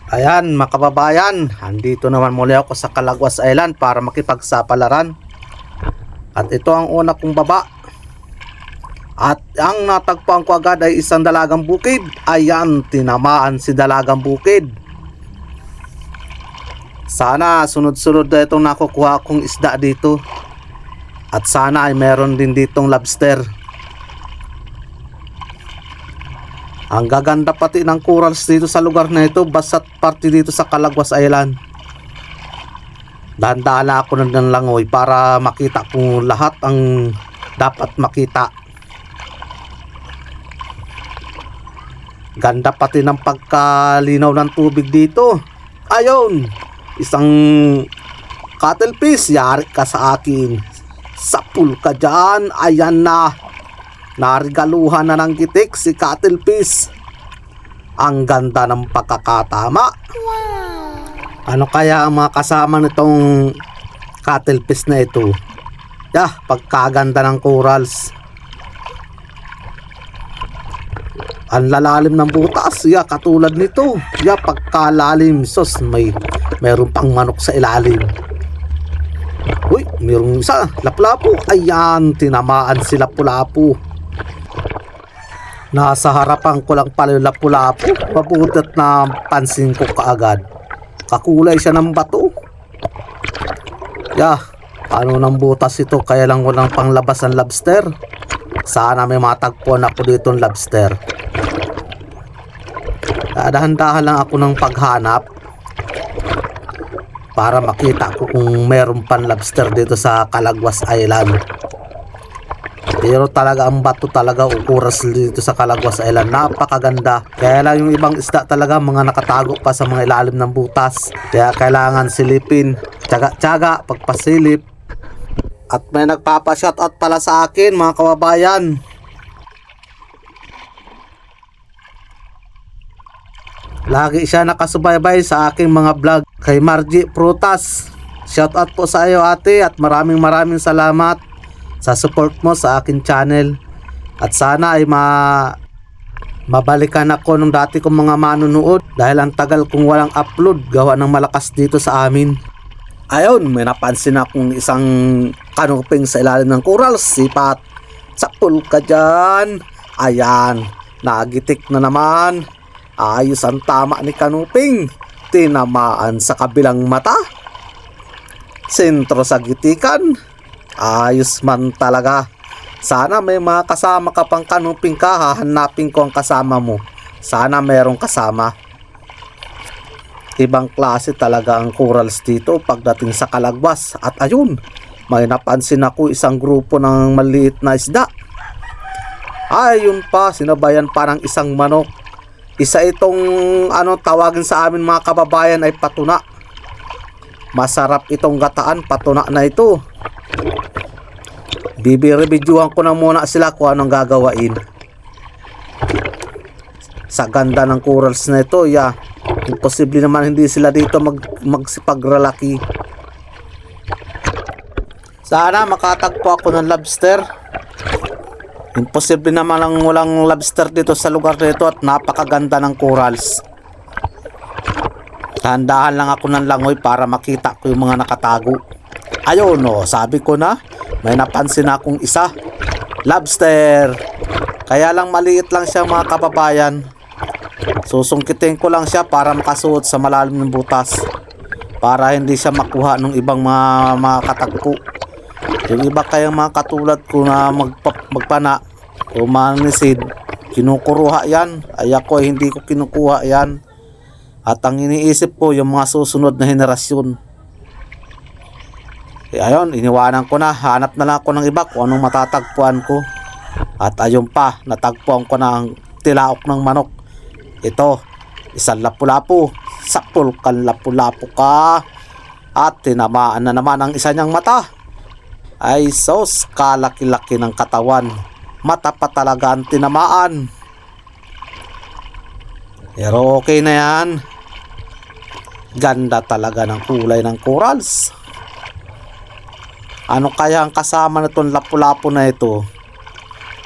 Ayan mga kababayan, andito naman muli ako sa Calagwas Island para makipagsapalaran. At ito ang una kong baba. At ang natagpuan ko agad ay isang dalagang bukid. Ayan, tinamaan si dalagang bukid. Sana sunod-sunod na itong nakukuha kong isda dito. At sana ay meron din ditong lobster. Ang gaganda pati ng corals dito sa lugar na ito, basta't parte dito sa Calagwas Island. Dahan-dahan ako ng langoy para makita ko lahat ang dapat makita. Ganda pati ng pagkalinaw ng tubig dito. Ayun, isang cuttlefish, yari ka sa akin. Sapul ka dyan, ayan na. Narigaluhan na ng gitik si cuttlefish. Ang ganda ng pagkakatama. Ano kaya ang mga kasama nitong cuttlefish na ito? Pagkaganda ng corals. Ang lalalim ng butas. Katulad nito. Pagkalalim. Sos, mayroon pang manok sa ilalim. Uy, mayroong isa. Lapu-lapu. Ayan, tinamaan si lapu-lapu. Nasa harapan ko lang pala yung lapu-lapu. Mabutit na pansin ko kaagad. Kakulay siya ng bato. Ano ng butas ito? Kaya lang walang panglabas ng lobster. Sana may matagpuan ako dito ng lobster. Dahan-dahan lang ako ng paghanap para makita ko kung meron pan lobster dito sa Calagwas Island. Pero talaga ang bato talaga ukuras dito sa Calagwas Island. Napakaganda. Kaya lang yung ibang isda talaga mga nakatago pa sa mga ilalim ng butas. Kaya kailangan silipin. Tiyaga-tiyaga pagpasilip. At may nagpapa-shoutout pala sa akin mga kababayan. Lagi siya nakasubaybay sa aking mga vlog. Kay Margie Prutas. Shoutout po sa iyo ate at maraming salamat sa support mo sa akin channel. At sana ay mabalikan ako nung dati kong mga manunood dahil ang tagal kong walang upload gawa ng malakas dito sa amin. Ayun, may napansin akong isang kanuping sa ilalim ng corals. Sipat, sapul ka dyan. Ayan, nagitik na naman. Ayos ang tama ni kanuping. Tinamaan sa kabilang mata. Sentro sa gitikan. Ayos man talaga. Sana may mga kasama ka pang kanuping ka. Hahanapin ko ang kasama mo. Sana mayroong kasama. Ibang klase talaga ang corals dito pagdating sa Calagwas. At ayun, may napansin ako isang grupo ng maliit na isda. Ayun pa, sinabayan pa ng isang manok. Isa itong tawagin sa amin mga kababayan ay patuna. Masarap itong gataan, patuna na ito. Bibiribidyohan ko na muna sila kung anong gagawain. Sa ganda ng corals na ito, imposible naman hindi sila dito magsipagralaki. Sana makatagpo ako ng lobster. Imposible naman lang walang lobster dito sa lugar nito at napakaganda ng corals. Dahan-dahan lang ako ng langoy para makita ko yung mga nakatago. Ayun sabi ko na, may napansin akong isa. Lobster. Kaya lang maliit lang siya mga kababayan. Susungkitin ko lang siya para makasuot sa malalim ng butas. Para hindi siya makuha ng ibang mga katagpo. Yung iba kayang mga katulad ko na magpana o manisid, kinukuruha yan. Ay ako hindi ko kinukuha yan. At ang iniisip ko yung mga susunod na henerasyon. Ayun, iniwanan ko na. Hanap na lang ako ng iba kung anong matatagpuan ko. At ayun pa, natagpuan ko na ang tilaok ng manok. Ito, isang lapu-lapu. Sapul kan lapu-lapu ka. At tinamaan na naman ang isa niyang mata. Ay sos, kalaki-laki ng katawan. Mata pa talaga ang tinamaan. Pero okay na yan. Ganda talaga ng kulay ng corals. Ano kaya ang kasama na itong lapu-lapu na ito?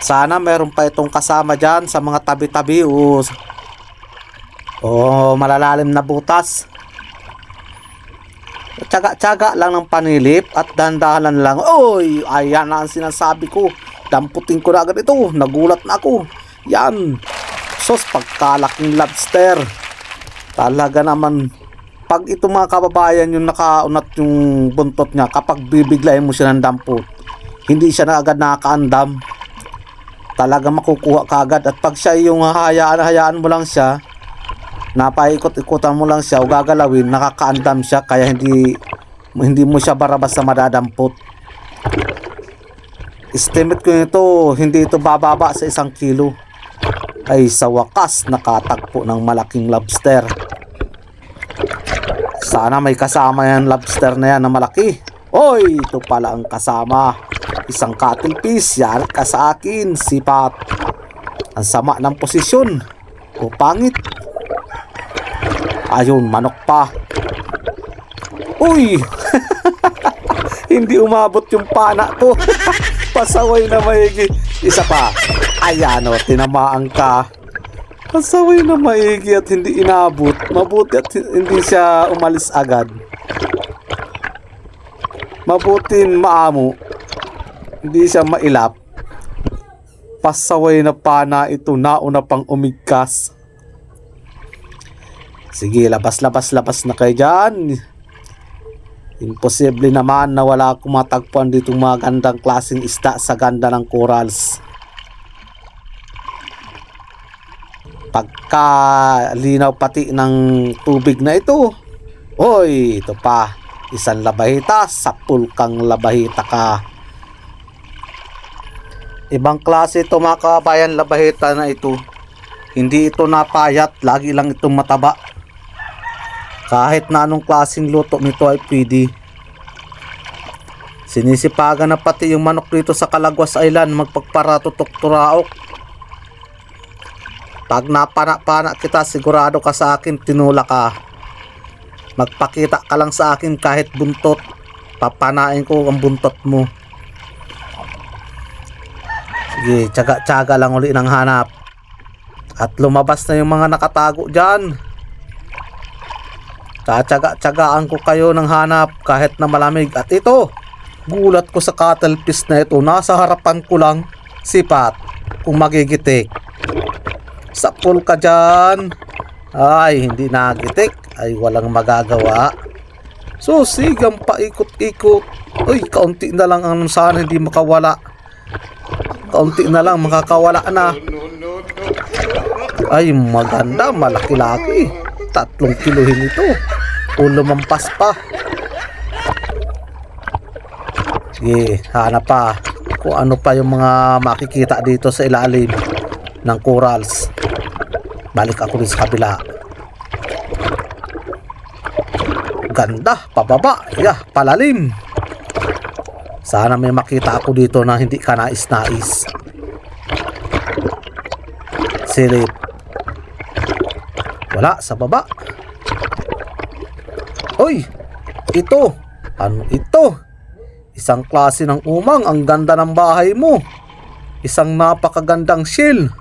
Sana meron pa itong kasama dyan sa mga tabi-tabi o o malalalim na butas. Tsaga-tsaga lang ng panilip at dahan-dahan lang. Oy, ayan na ang sinasabi ko. Damputin ko na agad ito. Nagulat na ako. Yan. Sos, pagkalaking lobster. Talaga naman. Pag ito mga kababayan yung nakaunat yung buntot niya, kapag bibiglayin mo siya ng dampot, hindi siya na agad nakakaandam. Talaga makukuha ka agad. At pag siya yung hayaan mo lang siya, napaikot-ikutan mo lang siya o gagalawin, nakakaandam siya, kaya hindi mo siya barabas na madadampot. Estimate ko nito, hindi ito bababa sa 1 kilo. Ay sa wakas nakatagpo ng malaking lobster. Sana may kasama yan lobster na yan na malaki. Oy, ito pala ang kasama. Isang cuttlefish. Yari ka sa akin, sipat. Ang sama ng posisyon. O pangit. Ayun, manok pa. Uy! Hindi umabot yung pana ko. Pasaway na maigi. Isa pa. Ayan o, tinamaan ka. Pasaway na maigi at hindi inabot. Mabuti at hindi siya umalis agad. Mabutin maamo. Hindi siya mailap. Pasaway na pana ito. Nauna pang umigkas. Sige, labas na kayo dyan. Imposible naman na wala akong matagpuan ditong mga gandang klaseng isda sa ganda ng corals. Pagka linaw pati ng tubig na ito. Hoy, ito pa. Isang labahita, sapul kang labahita ka. Ibang klase ito mga kabayan, labahita na ito. Hindi ito napayat, lagi lang itong mataba. Kahit na anong klaseng luto nito ay pwede. Sinisipagan na pati yung manok dito sa Calaguas Island magpagparatutok-turaok. Pag napana-pana kita, sigurado ka sa akin, tinula ka. Magpakita ka lang sa akin kahit buntot. Papanain ko ang buntot mo. Sige, tsaga-tsaga lang uli ng hanap. At lumabas na yung mga nakatago dyan. Tatsaga-tsagaan ko kayo ng hanap kahit na malamig. At ito, gulat ko sa cuttlefish na ito. Nasa harapan ko lang, sipat kung magigitik. Sapul ka dyan. Ay, hindi nagitik. Ay, walang magagawa. So, sigang paikot-ikot. Uy, kaunti na lang ang sana hindi makawala. Kaunti na lang makakawala na. Ay, maganda, malaki-laki. 3 kilohin ito. O lumampas pa. Sige, hanap pa kung ano pa yung mga makikita dito sa ilalim ng corals. Balik ako din sa kabila. Ganda, pababa. Yeah, palalim. Sana may makita ako dito na hindi ka nais-nais. Silip. Wala, sa baba. Uy, ito. Ano ito? Isang klase ng umang. Ang ganda ng bahay mo. Isang napakagandang shell.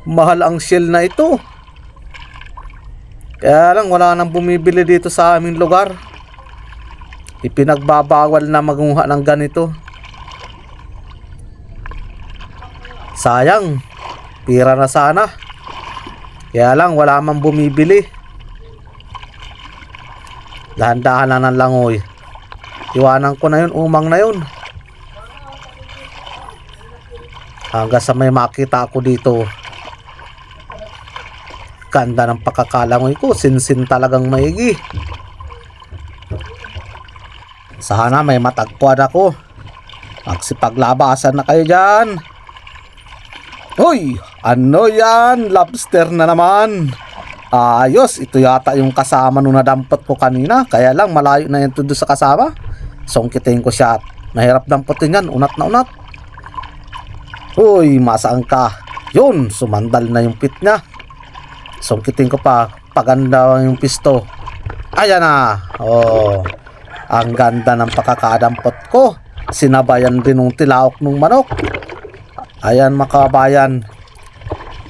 Mahal ang shell na ito. Kaya lang wala nang bumibili dito sa aming lugar. Ipinagbabawal na magunguha ng ganito. Sayang. Pira na sana. Kaya lang wala mang bumibili. Dahan-dahan lang ng langoy. Iwanan ko na yun, umang na yun. Hanggang sa may makita ako dito. Ganda ng pagkakalangoy ko. Sinsin talagang maigi. Sana may matagpuan ako. Magsipaglabasan na kayo dyan. Hoy! Ano yan? Lobster na naman. Ayos, ito yata yung kasama nung nadampot ko kanina. Kaya lang malayo na yun doon sa kasama. Songkitin ko siya. Mahirap dampotin yan, unat na unat. Uy, masaan ka? Yun, sumandal na yung pit niya. Songkitin ko pa. Paganda yung pisto. Ayan na. Oh, ang ganda ng pakakadampot ko. Sinabayan din ng tilaok ng manok. Ayan mga kabayan.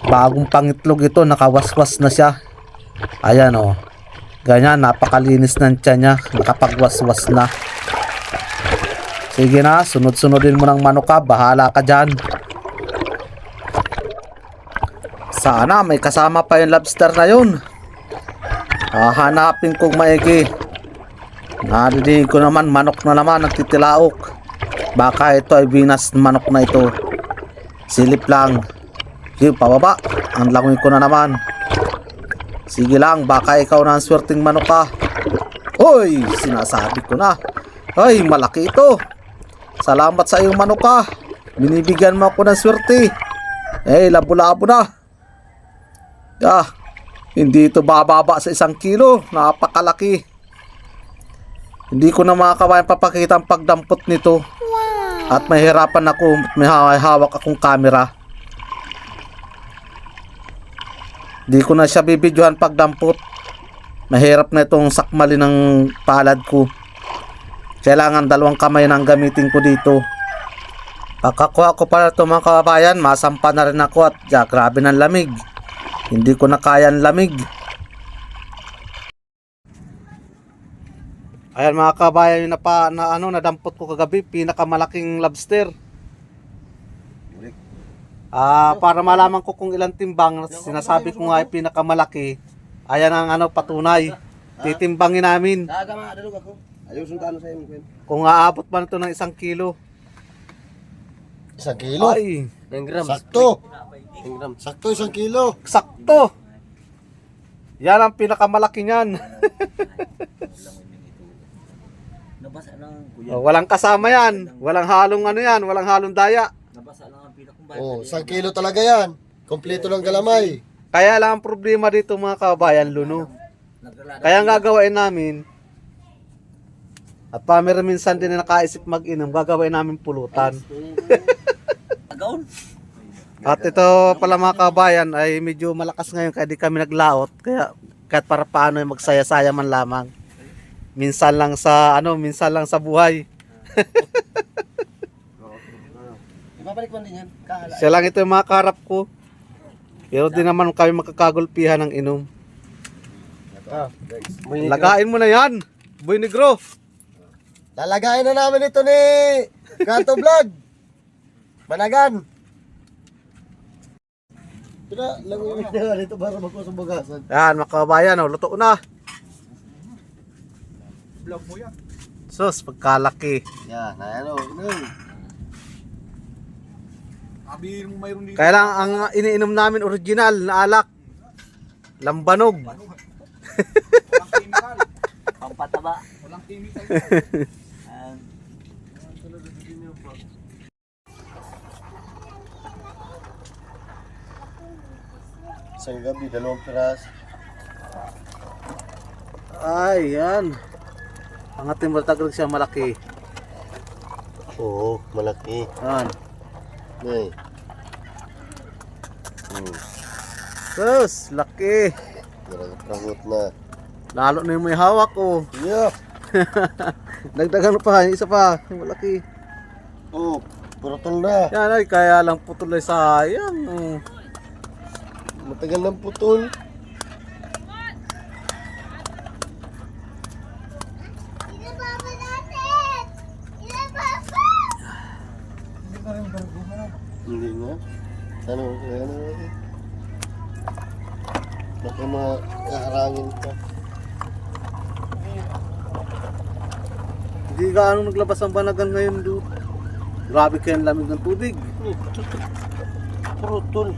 Bagong pangitlog ito, nakawaswas na siya. Ayan o. Ganyan, napakalinis ng tiyan niya. Nakapagwaswas na. Sige na, sunod-sunodin mo ng manok ka. Bahala ka dyan. Sana may kasama pa yung lobster na yun. Hahanapin kong maigi. Narinig ko naman, manok na naman nagtitilaok. Baka ito ay binas manok na ito. Silip lang. Sige, pababa. Ang langoy ko na naman. Sige lang, baka ikaw na ang swerteng manok ka. Hoy, sinasabi ko na. Ay, malaki ito. Salamat sa iyong manok ka. Binibigyan mo ako ng swerte. Eh, labo-labo na. Hindi ito bababa sa 1 kilo. Napakalaki. Hindi ko na mga kabayan papakita ang pagdampot nito. At mahirapan ako. May hawak akong camera. Di ko na siya bibidyohan pagdampot. Mahirap na itong sakmali ng palad ko. Kailangan 2 kamay na ang gamitin ko dito. Pagkakuha ko para ito mga kabayan, masampa na rin ako at grabe ng lamig. Hindi ko na kaya ang lamig. Ayan mga kabayan, yung nadampot ko kagabi, pinakamalaking lobster. Para malaman ko kung ilang timbang, sinasabi ko nga ay pinakamalaki. Ayan ang patunay. Titimbangin namin. Kung aabot man ito ng 1 kilo. 1 kilo? Ay, Sakto. Sakto 1 kilo. sakto. Yan ang pinakamalaki niyan. Walang kasama yan. Walang halong yan. Walang halong daya. Oh, 1 kilo talaga yan. Kompleto ng galamay. Kaya lang ang problema dito mga kabayan, luno. Kaya ang gagawin namin, at minsan din na nakaisip mag-inom, gagawin namin pulutan. At ito pala mga kabayan ay medyo malakas ngayon kaya di kami naglaot. Kaya kahit para paano ay magsaya-saya man lamang. Minsan lang sa buhay. Ibabalik man din yan. Siya lang ito yung mga karap ko. Pero di naman kami makakagulpihan ng inom. Lagain mo na yan, Boy Negro. Lalagayin na namin ito ni Kanto Vlog. Managan. Tira, langoy na dito para magkuha sa bagasan. Yan mga kabayan, luto na. Sus, pagkalaki. Yan, ayan o. Kaya lang ang iniinom namin original na alak. Lambanog. Pampataba. Walang chemical. Isang gabi, 2 piras. Ay, yan. Ang ating mataglag siya malaki. Oo, malaki. Yan. Ay. Sus, laki. Naragot na. Lalo na yung may hawak ko. Yeah. Dagdagan pa, yung isa pa. Yung malaki. Oh, purotol na. Yan ay, kaya lang putol ay sayang. Matagal ng putol. Hindi nga. Ano? Baka makaharangin ka. Hindi gaano naglabas ang banagan ngayon doon. Grabe kayang lamig ng tubig. Purotol.